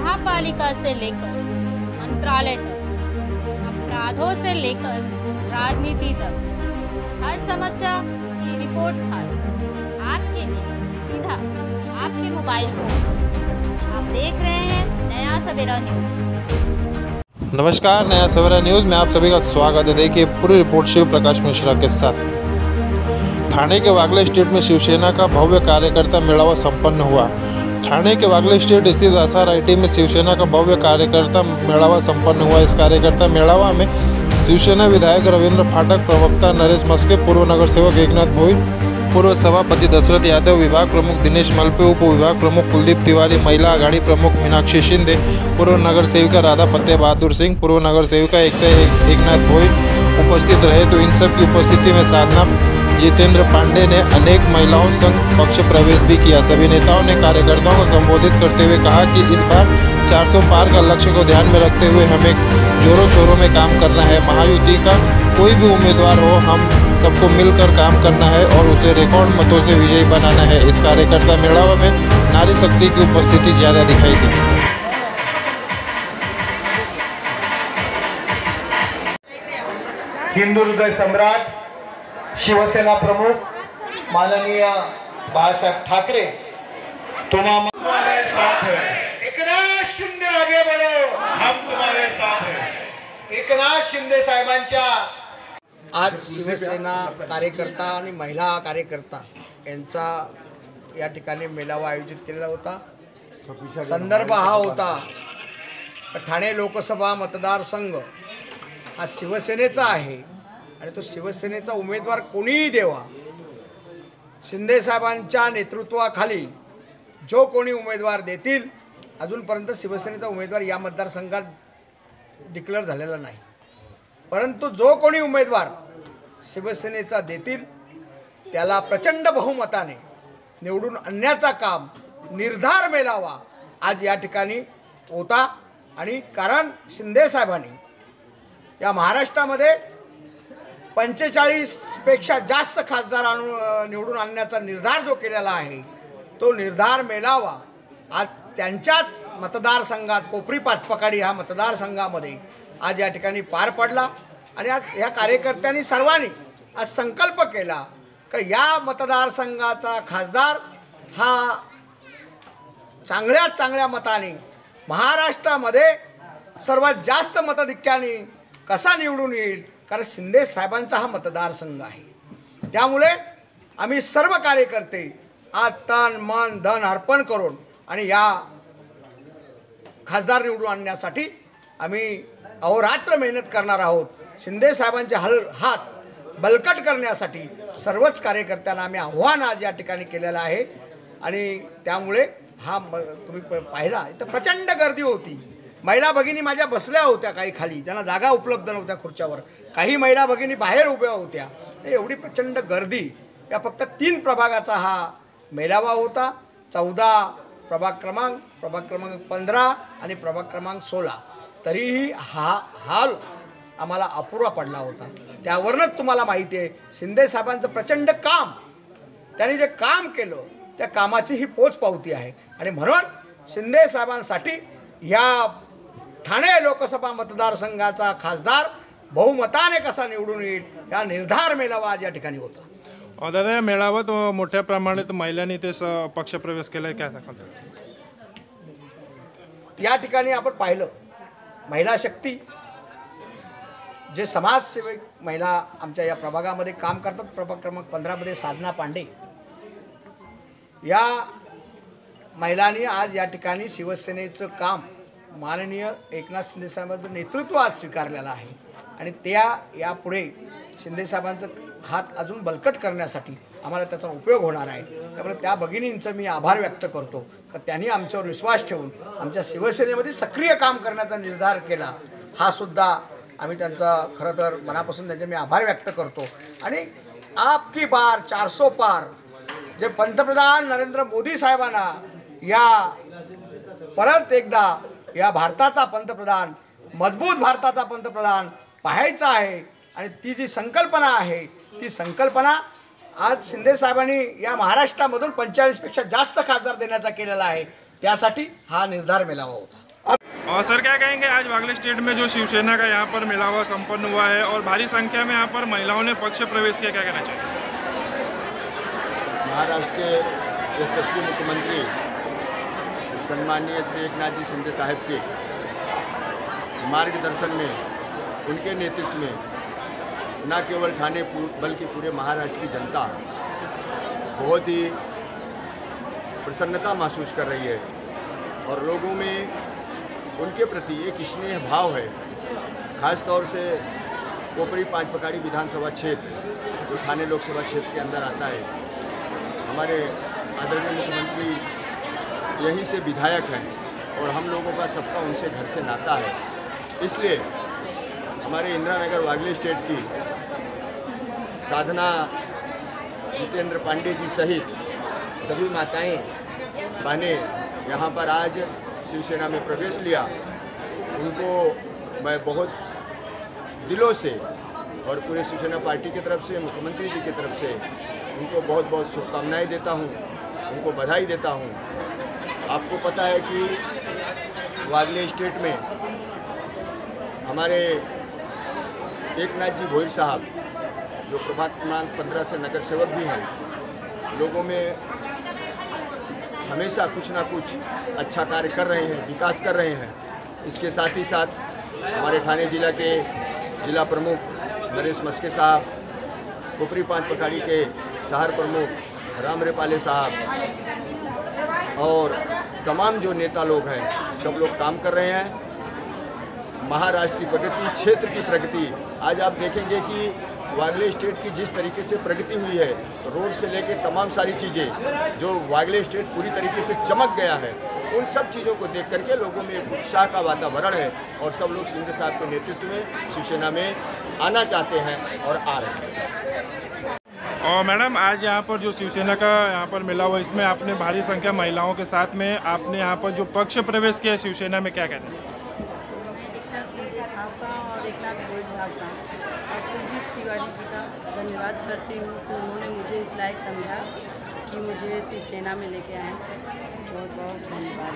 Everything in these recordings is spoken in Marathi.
महापालिका से लेकर मंत्रालय तक, अपराधों से लेकर राजनीति तक, हर समस्या की रिपोर्ट कार्ड आपके लिए सीधा आपके मोबाइल फोन। आप देख रहे हैं नया सवेरा न्यूज। नमस्कार, नया सवेरा न्यूज़ में आप सभी का स्वागत है। देखिए पूरी रिपोर्ट शिव प्रकाश मिश्रा के साथ। ठाणे के वागले स्टेट में शिवसेना का भव्य कार्यकर्ता मेळावा संपन्न हुआ। ठाणे के वागले स्टेट स्थित SRIT में शिवसेना का भव्य कार्यकर्ता मेळावा संपन्न हुआ। इस कार्यकर्ता मेळावा में शिवसेना विधायक रविंद्र फाटक, प्रवक्ता नरेश मस्के, पूर्व नगर सेवक एकनाथ भोई, पूर्व सभापति दशरथ यादव, विभाग प्रमुख दिनेश मलपे, उप विभाग प्रमुख कुलदीप तिवारी, महिला आघाड़ी प्रमुख मीनाक्षी शिंदे, पूर्व नगर सेविका राधा फतेह बहादुर सिंह, पूर्व नगर सेविका एकनाथ भोई उपस्थित रहे। तो इन सब की उपस्थिति में साधना जितेंद्र पांडे ने अनेक महिलाओं संग पक्ष प्रवेश भी किया। सभी नेताओं ने कार्यकर्ताओं को संबोधित करते हुए कहा कि इस बार 400 पार का लक्ष्य को ध्यान में रखते हुए हमें जोरों शोरों में काम करना है। महायुति का कोई भी उम्मीदवार हो, हम सबको मिलकर काम करना है और उसे रिकॉर्ड मतों से विजयी बनाना है। इस कार्यकर्ता मेळावा में नारी शक्ति की उपस्थिति ज़्यादा दिखाई दी। हिंदू हृदय सम्राट शिवसेना प्रमुख माननीय बाळासाहेब ठाकरे तुम्हारे साथ हैं। एकनाथ शिंदे आगे बढ़ो, हम तुम्हारे साथ हैं। एकनाथ शिंदे साहेबांच्या आज शिवसेना कार्यकर्ता आणि महिला कार्यकर्ता यांचा या ठिकाणी मेळावा आयोजित केलेला होता। संदर्भ हा होता ठाणे लोकसभा मतदारसंघ हा शिवसेनेचा आहे आणि तो शिवसेनेचा उमेदवार कोणीही देवा, शिंदे साहेबांच्या नेतृत्वाखाली जो कोणी उमेदवार देतील, अजूनपर्यंत शिवसेनेचा उमेदवार या मतदारसंघात डिक्लेअर झालेला नाही, परंतु जो कोणी उमेदवार शिवसेनेचा देतील त्याला प्रचंड बहुमताने निवडून आणण्याचा काम निर्धार मेळावा आज या ठिकाणी होता। आणि कारण शिंदे साहेबांनी या महाराष्ट्रामध्ये 45 पेक्षा जास्त खासदार निवडून आणण्याचा निर्धार जो केलेला आहे, तो निर्धार मेळावा आज त्यांच्याच मतदारसंघात कोपरी पाचपकाडी ह्या मतदारसंघामध्ये आज या ठिकाणी पार पडला। आणि आज ह्या कार्यकर्त्यांनी सर्वांनी आज संकल्प केला की या मतदारसंघाचा खासदार हा चांगल्यात चांगल्या मताने महाराष्ट्रामध्ये सर्वात जास्त मताधिक्याने कसा निवडून येईल, कारण शिंदे साहेबांचा हा मतदारसंघ आहे। त्यामुळे आम्ही सर्व कार्यकर्ते आज तन मन धन अर्पण करून आणि या खासदार निवडून आणण्यासाठी आम्ही अहोरात्र मेहनत करणार आहोत। शिंदे साहेबांचे हात बलकट करण्यासाठी सर्वच कार्यकर्त्यांना आम्ही आव्हान आज या ठिकाणी केलेलं आहे। आणि त्यामुळे हा तुम्ही पाहिला इथं प्रचंड गर्दी होती। महिला भगिनी माझ्या बसल्या होत्या काही खाली, ज्यांना जागा उपलब्ध नव्हत्या खुर्च्यावर, काही महिला भगिनी बाहेर उभ्या होत्या। एवढी प्रचंड गर्दी या फक्त 3 प्रभागाचा हा मेळावा होता। 14 प्रभाग क्रमांक 15 आणि प्रभाग क्रमांक 16, तरीही हा हाल आम्हाला अपुरा पडला होता। त्यावरूनच तुम्हाला माहिती आहे शिंदे साहेबांचं प्रचंड काम, त्यांनी जे काम केलं त्या कामाची ही पोचपावती आहे। आणि म्हणून शिंदे साहेबांसाठी या ठाणे लोकसभा मतदारसंघाचा खासदार बहुमताने कसा निवडून येईल या निर्धार मेळावा आज या ठिकाणी होता। दादा, या मेळाव्यात मोठ्या प्रमाणात महिलांनी ते पक्षप्रवेश केला, काय सांगाल? या ठिकाणी आपण पाहिलं महिला शक्ती, जे समाजसेवक महिला आमच्या या प्रभागामध्ये काम करतात। प्रभाग क्रमांक 15 मध्ये साधना पांडे या महिलांनी आज या ठिकाणी शिवसेनेचं काम माननीय एकनाथ शिंदे साहेबांचं नेतृत्व आज स्वीकारलेलं आहे। आणि त्या यापुढे शिंदे साहेबांचं हात अजून बलकट करण्यासाठी आम्हाला त्याचा उपयोग होणार आहे। त्यामुळे त्या भगिनींचं मी आभार व्यक्त करतो की त्यांनी आमच्यावर विश्वास ठेवून आमच्या शिवसेनेमध्ये सक्रिय काम करण्याचा निर्धार केला। हा सुद्धा आम्ही त्यांचा खरं तर मनापासून त्यांचे मी आभार व्यक्त करतो। आणि आपकी बार 400 पार जे पंतप्रधान नरेंद्र मोदी साहेबांना या परत एकदा या भारताचा पंतप्रधान, मजबूत भारताचा पंतप्रधान पाहायचा आहे। आणि ती जी संकल्पना आहे ती संकल्पना आज शिंदे साहेबांनी या महाराष्ट्रामधून 45 पेक्षा जास्त खासदार देण्याचा केलेला आहे। त्यासाठी हा निर्धार मेळावा होता। और सर क्या कहेंगे, आज वागले स्टेट में जो शिवसेना का यहाँ पर मेलावा संपन्न हुआ है और भारी संख्या में यहाँ पर महिलाओं ने पक्ष प्रवेश किया, क्या कहना चाहिए? महाराष्ट्र के यशस्वी मुख्यमंत्री सम्माननीय श्री एकनाथ जी शिंदे साहब के मार्गदर्शन में, उनके नेतृत्व में न केवल ठाणे बल्कि पूरे महाराष्ट्र की जनता बहुत ही प्रसन्नता महसूस कर रही है और लोगों में उनके प्रति एक स्नेह भाव है। खास तौर से कोपरी पांच पकाड़ी विधानसभा क्षेत्र जो ठाणे लोकसभा क्षेत्र के अंदर आता है, हमारे आदरणीय मुख्यमंत्री यहीं से विधायक हैं और हम लोगों का सबका उनसे घर से नाता है। इसलिए हमारे इंदिरा नगर वागले स्टेट की साधना जितेंद्र पांडे जी सहित सभी माताएं बहनें यहाँ पर आज शिवसेना में प्रवेश लिया। उनको मैं बहुत दिलों से और पूरे शिवसेना पार्टी की तरफ से, मुख्यमंत्री जी की तरफ से उनको बहुत बहुत शुभकामनाएं देता हूं, उनको बधाई देता हूं। आपको पता है कि वागले स्टेट में हमारे एकनाथ जी भोईर साहब जो प्रभाग क्रमांक 15 से नगर सेवक भी हैं, लोगों में हमेशा कुछ ना कुछ अच्छा कार्य कर रहे हैं, विकास कर रहे हैं। इसके साथ ही साथ हमारे ठाणे जिला के जिला प्रमुख नरेश मस्के साहब, कोपरी पांच पकाड़ी के शहर प्रमुख राम रेपाले साहब और तमाम जो नेता लोग हैं, सब लोग काम कर रहे हैं। महाराष्ट्र की प्रगति, क्षेत्र की प्रगति, आज आप देखेंगे कि वागले स्टेट की जिस तरीके से प्रगति हुई है, रोड से लेके तमाम सारी चीज़ें, जो वागले स्टेट पूरी तरीके से चमक गया है, उन सब चीज़ों को देख करके लोगों में एक उत्साह का वातावरण है और सब लोग शिंदे साहब के नेतृत्व में शिवसेना में आना चाहते हैं और आ रहे हैं। और मैडम, आज यहाँ पर जो शिवसेना का यहाँ पर मिला हुआ, इसमें आपने भारी संख्या महिलाओं के साथ में आपने यहाँ पर जो पक्ष प्रवेश किया शिवसेना में, क्या कहना चाहिए? और एकनाथ भोईर साहब का और कुलदीप तिवारी जी का धन्यवाद करती हूँ कि उन्होंने मुझे इस लायक समझा कि मुझे शिवसेना में लेके आए। बहुत बहुत धन्यवाद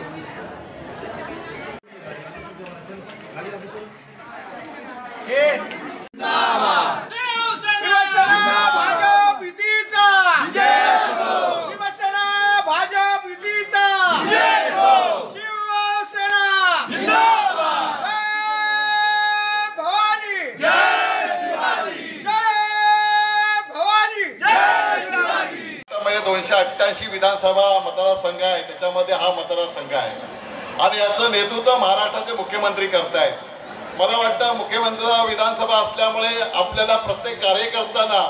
म्हणजे 288 विधानसभा मतदारसंघ आहे, त्याच्यामध्ये हा मतदारसंघ आहे आणि याचं नेतृत्व महाराष्ट्राचे मुख्यमंत्री करतायत। मला वाटतं मुख्यमंत्री विधानसभा असल्यामुळे आपल्याला प्रत्येक कार्यकर्त्यांना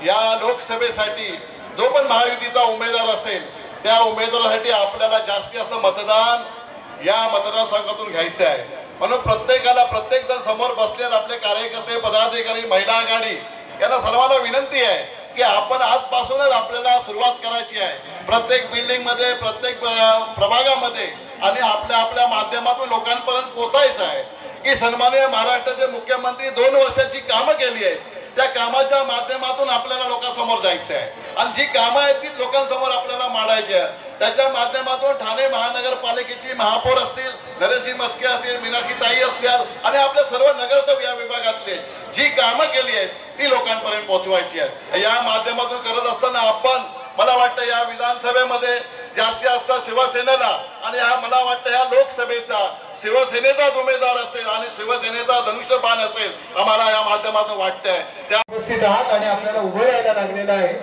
या लोकसभेसाठी जो पण महायुतीचा उमेदवार असेल त्या उमेदवारासाठी आपल्याला जास्तीत जास्त मतदान या मतदारसंघातून घ्यायचं आहे। म्हणून प्रत्येक जण समोर बसलेत आपले कार्यकर्ते, पदाधिकारी, महिला आघाडी यांना सर्वांना विनंती आहे की आपण आजपासूनच आपल्याला सुरुवात करायची आहे। प्रत्येक बिल्डिंग मध्ये, प्रत्येक प्रभागामध्ये आणि आपल्या माध्यमातून लोकांपर्यंत पोहोचायचं आहे की सन्माननीय महाराष्ट्राचे मुख्यमंत्री 2 वर्षाची कामं केली आहेत, त्या कामाच्या माध्यमातून आपल्याला लोकांसमोर जायचं आहे आणि जी कामं आहेत ती लोकांसमोर आपल्याला मांडायची आहे। त्याच्या माध्यमातून ठाणे महानगरपालिकेची महापौर असतील, नरेश मस्के असतील, मीनाक्षीताई असतील आणि आपले सर्व नगरसेवक या विभागातले जी कामं केली आहेत ती लोकांपर्यंत पोहोचवायची आहेत। या माध्यमातून करत असताना आपण, मला वाटतं या विधानसभेमध्ये जास्तीत जास्त शिवसेनेला आणि मला वाटतं या लोकसभेचा शिवसेनेचाच उमेदवार असेल आणि शिवसेनेचा धनुष्यबाण असेल, आम्हाला या माध्यमातून वाटतंय। त्या उपस्थित आहात आणि आपल्याला उभं राहायला लागलेलं आहे,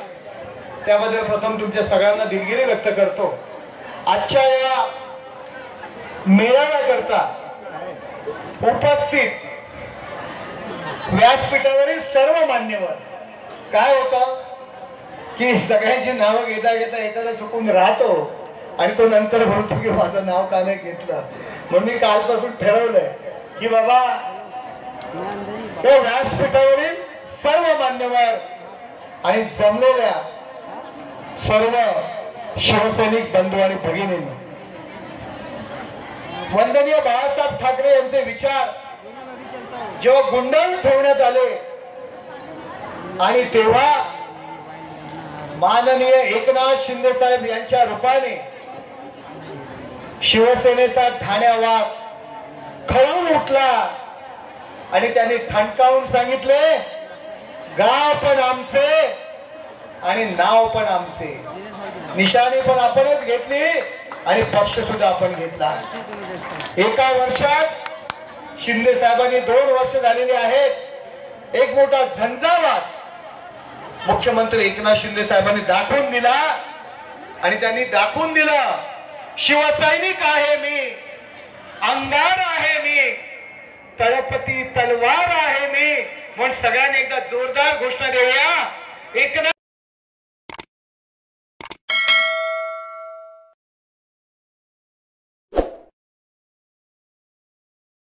त्याबद्दल प्रथम तुमच्या सगळ्यांना दिलगिरी व्यक्त करतो। आजच्या या मेळाव्याकरता उपस्थित व्यासपीठावरील सर्व मान्यवर, काय होतं की सगळ्यांची नावं घेता घेता एखादा चुकून राहतो आणि तो नंतर बोलतो की माझं नाव का नाही घेतलं। म्हणून मी कालपासून ठरवलंय की बाबा त्या व्यासपीठावरील सर्व मान्यवर आणि जमलेल्या सर्व शिवसैनिक बंधू आणि भगिनींनी, वंदनीय बाळासाहेब ठाकरे यांचे विचार जेव्हा गुंडाळून ठेवण्यात आले आणि तेव्हा माननीय एकनाथ शिंदे साहेब यांच्या रूपाने शिवसेनेचा ठाण्यावाग खळून उठला आणि त्यांनी ठणकावून सांगितले, गाव पण आमचे आणि नाव पण आमचे, निशाणी पण आपणच घेतली आणि पक्ष सुद्धा आपण घेतला. एका वर्षात शिंदे साहेबांनी 2 वर्ष झालेली आहेत. एक मोठा झंझावात मुख्यमंत्री एकनाथ शिंदे साहेबांनी दाखवून दिला आणि त्यांनी दाखवून दिलं, शिवसैनिक आहे मी, अंगार आहे मी, तळपती तलवार आहे मी. म्हणून सगळ्यांनी एकदा जोरदार घोषणा देऊया, एकनाथ